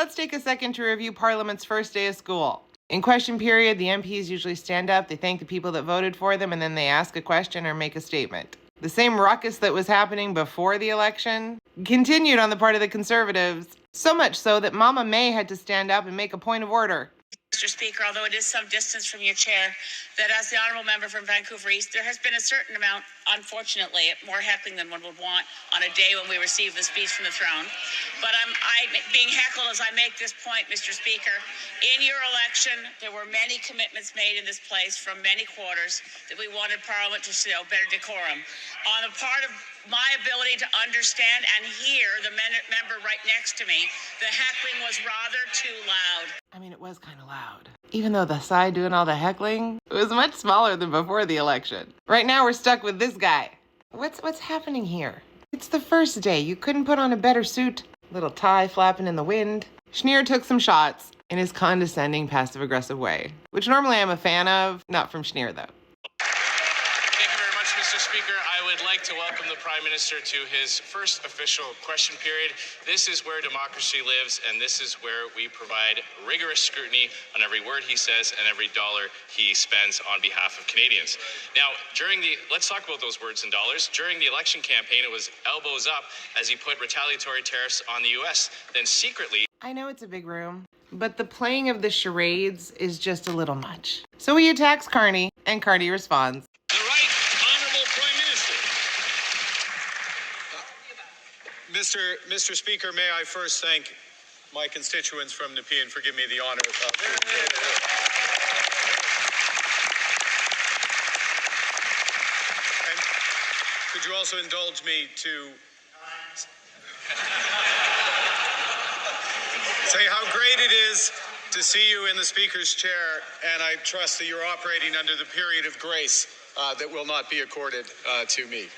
let's take a second to review Parliament's first day of school. In question period, the MPs usually stand up, they thank the people that voted for them, and then they ask a question or make a statement. The same ruckus that was happening before the election continued on the part of the Conservatives, so much so that Mama May had to stand up and make a point of order. Mr. Speaker, although it is some distance from your chair, that as the honourable member from Vancouver East, there has been a certain amount, unfortunately, more heckling than one would want on a day when we receive the speech from the throne. But I'm being heckled as I make this point, Mr. Speaker. In your election, there were many commitments made in this place from many quarters that we wanted Parliament to show better decorum. On the part of my ability to understand and hear the member right next to me, the heckling was rather too loud. I mean, it was kind of loud. Even though the side doing all the heckling was much smaller than before the election. Right now, we're stuck with this guy. What's happening here? It's the first day. You couldn't put on a better suit. Little tie flapping in the wind. Schneer took some shots in his condescending, passive-aggressive way, which normally I'm a fan of, not from Schneer, though. Thank you very much, Mr. Speaker. I would like to welcome the Prime Minister to his first official question period. This is where democracy lives, and this is where we provide rigorous scrutiny on every word he says and every dollar he spends on behalf of Canadians. Now, let's talk about those words and dollars. During the election campaign, it was elbows up as he put retaliatory tariffs on the U.S. Then secretly... I know it's a big room, but the playing of the charades is just a little much. So he attacks Carney, and Carney responds. The right honourable Prime Minister. Mr. Speaker, may I first thank my constituents from Nepean for giving me the honour of And could you also indulge me to say how great it is to see you in the Speaker's chair, and I trust that you're operating under the period of grace that will not be accorded to me.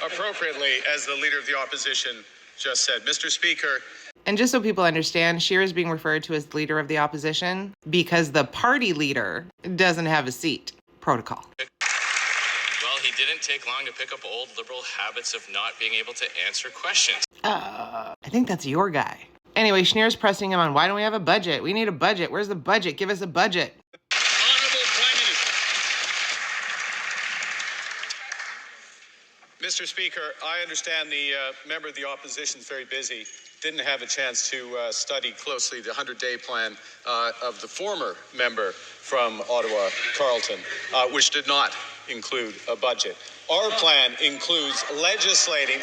Appropriately, as the Leader of the Opposition just said. Mr. Speaker. And just so people understand, Scheer is being referred to as Leader of the Opposition because the party leader doesn't have a seat. Protocol. Well, he didn't take long to pick up old Liberal habits of not being able to answer questions. I think that's your guy. Anyway, Schneer's pressing him on, why don't we have a budget? We need a budget. Where's the budget? Give us a budget. Honourable Prime Minister. Mr. Speaker, I understand the member of the opposition is very busy. Didn't have a chance to study closely the 100-day plan of the former member from Ottawa, Carleton, which did not include a budget. Our plan includes legislating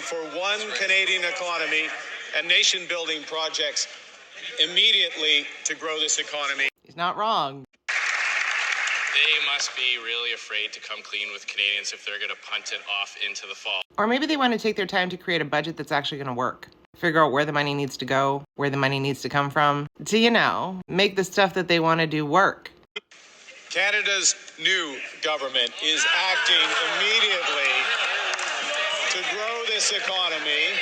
for one Canadian economy and nation-building projects immediately to grow this economy. He's not wrong. They must be really afraid to come clean with Canadians if they're going to punt it off into the fall. Or maybe they want to take their time to create a budget that's actually going to work. Figure out where the money needs to go, where the money needs to come from, to, make the stuff that they want to do work. Canada's new government is acting immediately to grow this economy.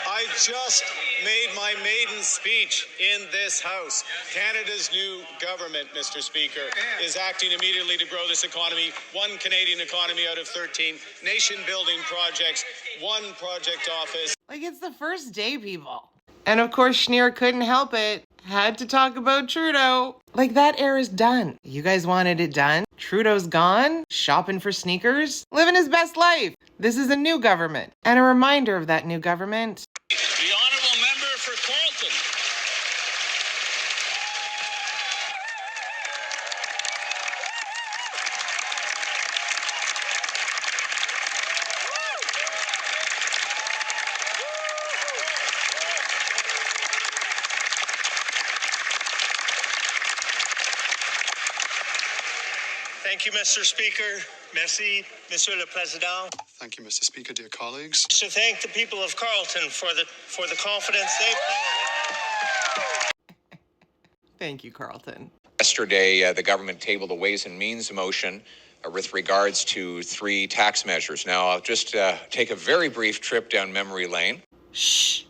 I just made my maiden speech in this House. Canada's new government, Mr. Speaker, is acting immediately to grow this economy. One Canadian economy out of 13. Nation-building projects. One project office. Like, it's the first day, people. And of course, Schneer couldn't help it. Had to talk about Trudeau. Like, that era's done. You guys wanted it done? Trudeau's gone, shopping for sneakers, living his best life. This is a new government. And a reminder of that new government. The honourable member for Carleton. Thank you, Mr. Speaker. Merci, Monsieur le Président. Thank you, Mr. Speaker, dear colleagues. To thank the people of Carleton for the confidence they've... Thank you, Carleton. Yesterday, the government tabled a Ways and Means motion with regards to 3 tax measures. Now, I'll just take a very brief trip down memory lane. Shh.